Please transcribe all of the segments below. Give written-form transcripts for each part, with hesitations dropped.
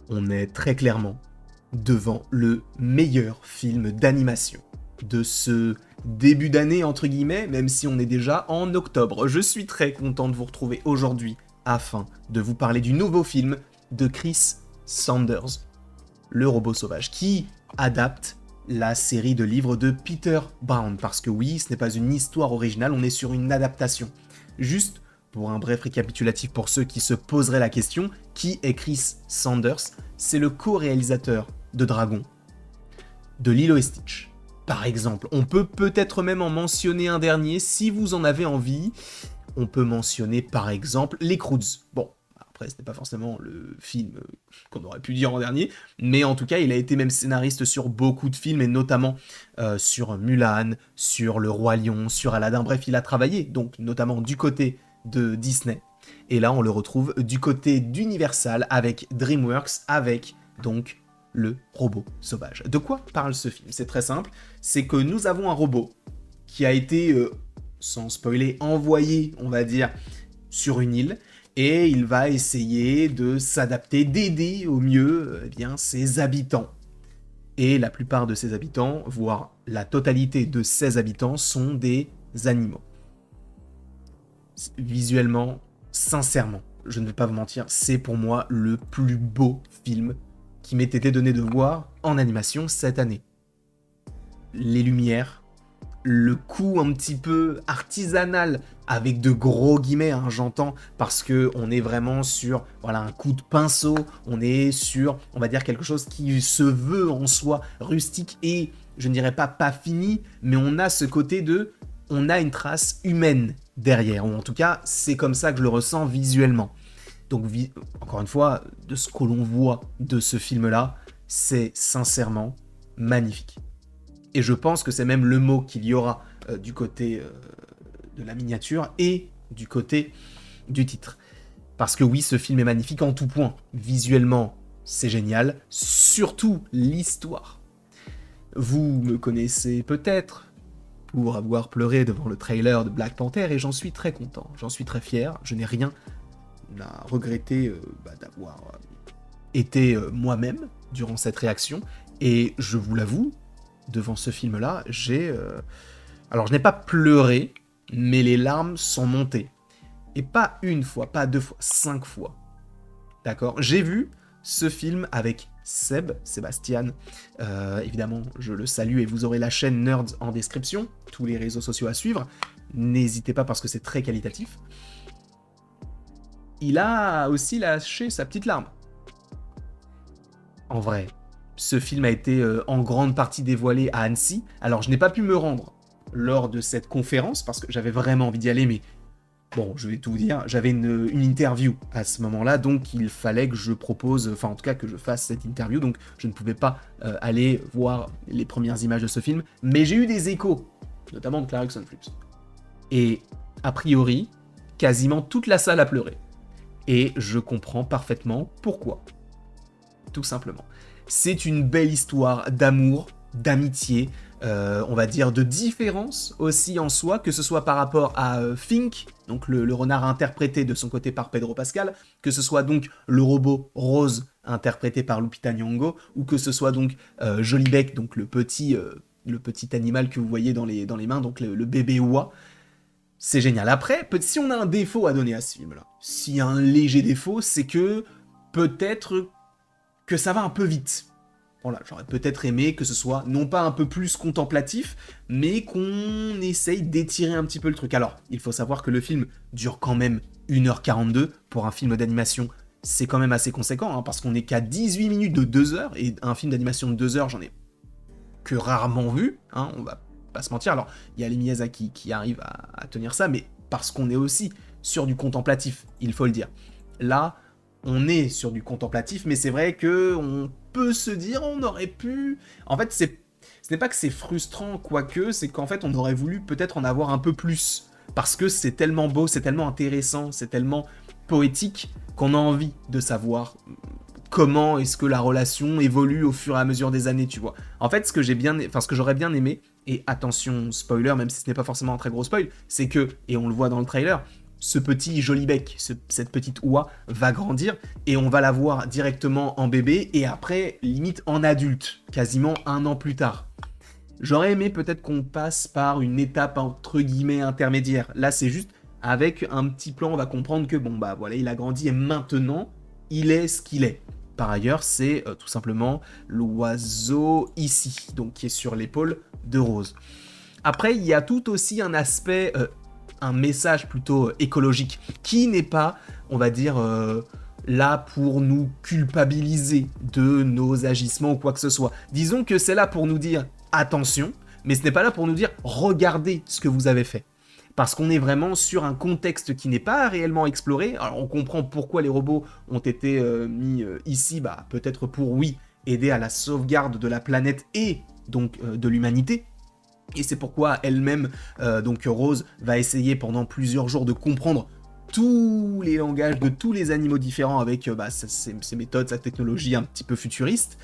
On est très clairement devant le meilleur film d'animation de ce début d'année, entre guillemets, même si on est déjà en octobre. Je suis très content de vous retrouver aujourd'hui afin de vous parler du nouveau film de Chris Sanders, Le Robot Sauvage, qui adapte la série de livres de Peter Brown. Parce que oui, ce n'est pas une histoire originale, on est sur une adaptation. Juste pour un bref récapitulatif pour ceux qui se poseraient la question, qui est Chris Sanders? C'est le co-réalisateur de Dragon, de Lilo et Stitch. Par exemple, on peut peut-être même en mentionner un dernier si vous en avez envie. On peut mentionner par exemple Les Croods. Bon, après ce n'est pas forcément le film qu'on aurait pu dire en dernier, mais en tout cas il a été même scénariste sur beaucoup de films et notamment sur Mulan, sur Le Roi Lion, sur Aladdin. Bref, il a travaillé donc notamment du côté de Disney. Et là on le retrouve du côté d'Universal avec DreamWorks, avec donc Le Robot Sauvage. De quoi parle ce film? C'est très simple, c'est que nous avons un robot qui a été, sans spoiler, envoyé, on va dire, sur une île, et il va essayer de s'adapter, d'aider au mieux ses habitants. Et la plupart de ces habitants, voire la totalité de ces habitants, sont des animaux. Visuellement, sincèrement, je ne vais pas vous mentir, c'est pour moi le plus beau film qui m'ait été donné de voir en animation cette année. Les lumières, le coup un petit peu artisanal, avec de gros guillemets, hein, j'entends, parce que on est vraiment sur un coup de pinceau, on est sur, on va dire, quelque chose qui se veut en soi rustique et, je ne dirais pas fini, mais on a ce côté de, on a une trace humaine derrière, ou en tout cas, c'est comme ça que je le ressens visuellement. Donc, encore une fois, de ce que l'on voit de ce film-là, c'est sincèrement magnifique. Et je pense que c'est même le mot qu'il y aura du côté de la miniature et du côté du titre. Parce que oui, ce film est magnifique en tout point. Visuellement, c'est génial. Surtout l'histoire. Vous me connaissez peut-être pour avoir pleuré devant le trailer de Black Panther et j'en suis très content. J'en suis très fier. Je n'ai rien à regretter d'avoir été moi-même durant cette réaction. Et je vous l'avoue, devant ce film-là, alors, je n'ai pas pleuré, mais les larmes sont montées. Et pas une fois, pas deux fois, 5 fois. D'accord? J'ai vu ce film avec Sébastien. Évidemment, je le salue et vous aurez la chaîne Nerds en description, tous les réseaux sociaux à suivre. N'hésitez pas parce que c'est très qualitatif. Il a aussi lâché sa petite larme. En vrai, ce film a été en grande partie dévoilé à Annecy. Alors, je n'ai pas pu me rendre lors de cette conférence parce que j'avais vraiment envie d'y aller, mais bon, je vais tout vous dire, j'avais une interview à ce moment-là, donc il fallait que je propose, enfin en tout cas que je fasse cette interview, donc je ne pouvais pas aller voir les premières images de ce film, mais j'ai eu des échos, notamment de Clarkson Flips. Et a priori, quasiment toute la salle a pleuré. Et je comprends parfaitement pourquoi. Tout simplement. C'est une belle histoire d'amour, d'amitié, on va dire de différence aussi en soi, que ce soit par rapport à Fink, donc le renard interprété de son côté par Pedro Pascal, que ce soit donc le robot Rose interprété par Lupita Nyong'o, ou que ce soit donc Jolibec, donc le petit animal que vous voyez dans les mains, donc le bébé oie. C'est génial. Après, si on a un défaut à donner à ce film-là, s'il y a un léger défaut, c'est que peut-être que ça va un peu vite. Voilà, j'aurais peut-être aimé que ce soit non pas un peu plus contemplatif, mais qu'on essaye d'étirer un petit peu le truc. Alors, il faut savoir que le film dure quand même 1h42 pour un film d'animation. C'est quand même assez conséquent, hein, parce qu'on n'est qu'à 18 minutes de 2 heures, et un film d'animation de 2 heures, j'en ai que rarement vu, hein, on va pas se mentir. Alors, il y a les Miyazaki qui arrivent à tenir ça, mais parce qu'on est aussi sur du contemplatif, il faut le dire. Là, on est sur du contemplatif, mais c'est vrai que on peut se dire, on aurait pu... En fait, ce n'est pas que c'est frustrant, quoique, c'est qu'en fait, on aurait voulu peut-être en avoir un peu plus. Parce que c'est tellement beau, c'est tellement intéressant, c'est tellement poétique, qu'on a envie de savoir comment est-ce que la relation évolue au fur et à mesure des années, tu vois. En fait, ce que j'aurais bien aimé, et attention, spoiler, même si ce n'est pas forcément un très gros spoil, c'est que, et on le voit dans le trailer, ce petit joli bec, cette petite oie va grandir et on va la voir directement en bébé et après, limite en adulte, quasiment 1 an plus tard. J'aurais aimé peut-être qu'on passe par une étape entre guillemets intermédiaire. Là, c'est juste avec un petit plan, on va comprendre que bon bah voilà, il a grandi et maintenant, il est ce qu'il est. Par ailleurs, c'est tout simplement l'oiseau ici, donc qui est sur l'épaule de Rose. Après, il y a tout aussi un aspect, un message plutôt écologique, qui n'est pas, on va dire, là pour nous culpabiliser de nos agissements ou quoi que ce soit. Disons que c'est là pour nous dire attention, mais ce n'est pas là pour nous dire regardez ce que vous avez fait. Parce qu'on est vraiment sur un contexte qui n'est pas réellement exploré. Alors on comprend pourquoi les robots ont été mis ici, bah peut-être pour oui, aider à la sauvegarde de la planète et donc de l'humanité. Et c'est pourquoi elle-même, donc Rose, va essayer pendant plusieurs jours de comprendre tous les langages de tous les animaux différents avec ses méthodes, sa technologie un petit peu futuriste.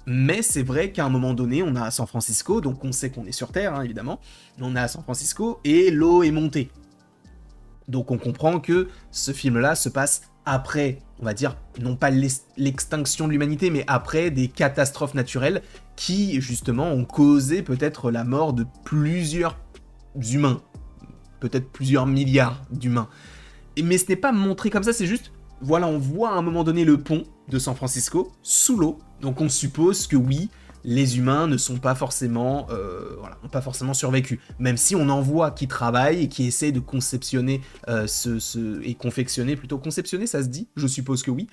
Mais c'est vrai qu'à un moment donné, on est à San Francisco, donc on sait qu'on est sur Terre, hein, évidemment, mais on est à San Francisco, et l'eau est montée. Donc on comprend que ce film-là se passe après, on va dire, non pas l'extinction de l'humanité, mais après des catastrophes naturelles qui, justement, ont causé peut-être la mort de plusieurs humains, peut-être plusieurs milliards d'humains. Mais ce n'est pas montré comme ça, c'est juste, voilà, on voit à un moment donné le pont de San Francisco, sous l'eau, donc on suppose que oui, les humains ne sont pas forcément, n'ont pas forcément survécu. Même si on en voit qui travaillent et qui essaient de conceptionner et confectionner, plutôt conceptionner, ça se dit, je suppose que oui.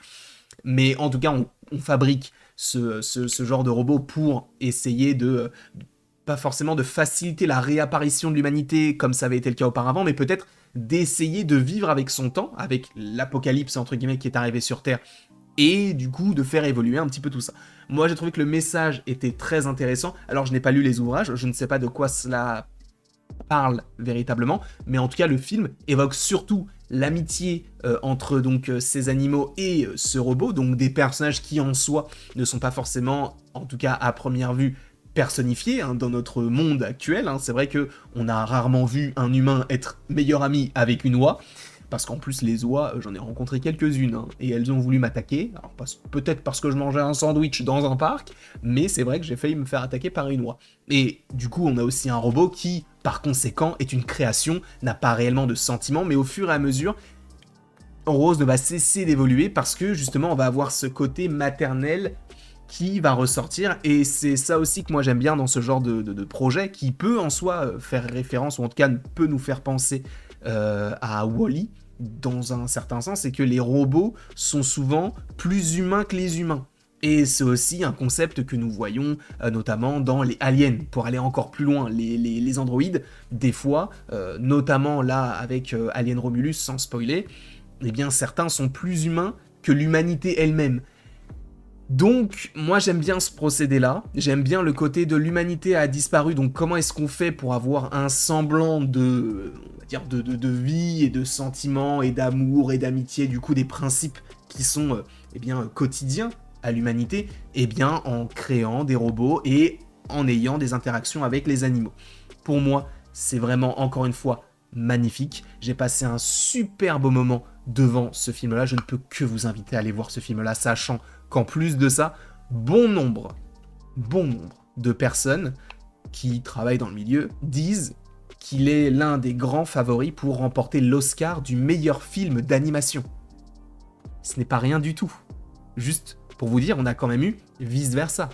Mais en tout cas, on fabrique ce genre de robot pour essayer de, pas forcément de faciliter la réapparition de l'humanité comme ça avait été le cas auparavant, mais peut-être d'essayer de vivre avec son temps, avec l'apocalypse entre guillemets qui est arrivé sur Terre, et du coup de faire évoluer un petit peu tout ça. Moi j'ai trouvé que le message était très intéressant, alors je n'ai pas lu les ouvrages, je ne sais pas de quoi cela parle véritablement, mais en tout cas le film évoque surtout l'amitié entre donc ces animaux et ce robot, donc des personnages qui en soi ne sont pas forcément, en tout cas à première vue, personnifiés hein, dans notre monde actuel. Hein. C'est vrai que on a rarement vu un humain être meilleur ami avec une oie, parce qu'en plus les oies, j'en ai rencontré quelques-unes, hein, et elles ont voulu m'attaquer, alors peut-être parce que je mangeais un sandwich dans un parc, mais c'est vrai que j'ai failli me faire attaquer par une oie. Et du coup, on a aussi un robot qui, par conséquent, est une création, n'a pas réellement de sentiments, mais au fur et à mesure, Rose ne va cesser d'évoluer parce que justement, on va avoir ce côté maternel qui va ressortir, et c'est ça aussi que moi j'aime bien dans ce genre de projet, qui peut en soi faire référence, ou en tout cas peut nous faire penser à Wall-E, dans un certain sens, c'est que les robots sont souvent plus humains que les humains. Et c'est aussi un concept que nous voyons notamment dans les aliens, pour aller encore plus loin, les androïdes, des fois, notamment là avec Alien Romulus, sans spoiler, eh bien certains sont plus humains que l'humanité elle-même. Donc, moi j'aime bien ce procédé-là, j'aime bien le côté de l'humanité a disparu, donc comment est-ce qu'on fait pour avoir un semblant de, on va dire, de vie et de sentiments et d'amour et d'amitié, du coup des principes qui sont eh bien, quotidiens à l'humanité, eh bien en créant des robots et en ayant des interactions avec les animaux. Pour moi, c'est vraiment, encore une fois, magnifique. J'ai passé un super beau moment devant ce film-là, je ne peux que vous inviter à aller voir ce film-là, sachant qu'en plus de ça, bon nombre de personnes qui travaillent dans le milieu disent qu'il est l'un des grands favoris pour remporter l'Oscar du meilleur film d'animation. Ce n'est pas rien du tout. Juste pour vous dire, on a quand même eu Vice Versa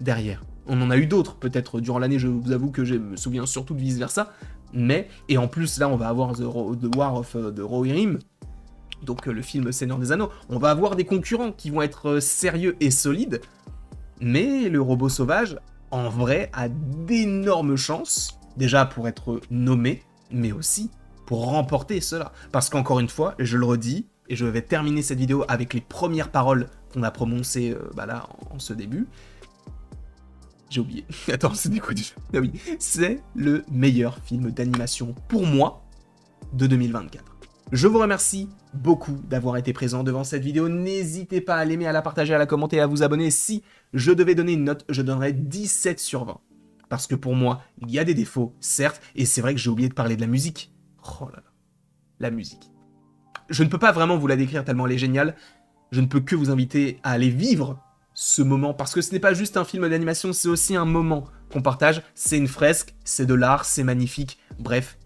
derrière. On en a eu d'autres, peut-être durant l'année, je vous avoue que je me souviens surtout de Vice Versa, mais, et en plus là on va avoir The War of the Rohirrim, donc le film Seigneur des Anneaux, on va avoir des concurrents qui vont être sérieux et solides, mais le robot sauvage, en vrai, a d'énormes chances, déjà pour être nommé, mais aussi pour remporter cela. Parce qu'encore une fois, je le redis, et je vais terminer cette vidéo avec les premières paroles qu'on a prononcées là, en ce début. J'ai oublié. Attends, c'était quoi déjà ? Ah oui, c'est le meilleur film d'animation pour moi de 2024. Je vous remercie beaucoup d'avoir été présent devant cette vidéo. N'hésitez pas à l'aimer, à la partager, à la commenter, à vous abonner. Si je devais donner une note, je donnerais 17 sur 20. Parce que pour moi, il y a des défauts, certes, et c'est vrai que j'ai oublié de parler de la musique. Oh là là, la musique. je ne peux pas vraiment vous la décrire tellement elle est géniale. Je ne peux que vous inviter à aller vivre ce moment, parce que ce n'est pas juste un film d'animation, c'est aussi un moment qu'on partage. C'est une fresque, c'est de l'art, c'est magnifique. Bref,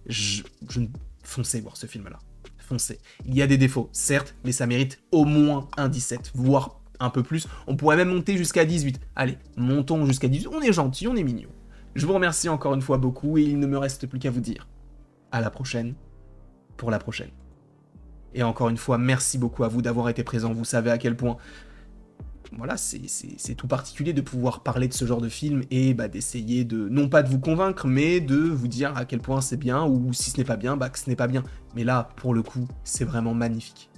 foncez voir ce film-là. Foncez. Il y a des défauts, certes, mais ça mérite au moins un 17, voire un peu plus. On pourrait même monter jusqu'à 18. Allez, montons jusqu'à 18. On est gentil, on est mignon. Je vous remercie encore une fois beaucoup et il ne me reste plus qu'à vous dire à la prochaine pour la prochaine. Et encore une fois, merci beaucoup à vous d'avoir été présents. Vous savez à quel point, voilà, c'est tout particulier de pouvoir parler de ce genre de film et d'essayer de, non pas de vous convaincre, mais de vous dire à quel point c'est bien, ou si ce n'est pas bien, que ce n'est pas bien. Mais là, pour le coup, c'est vraiment magnifique.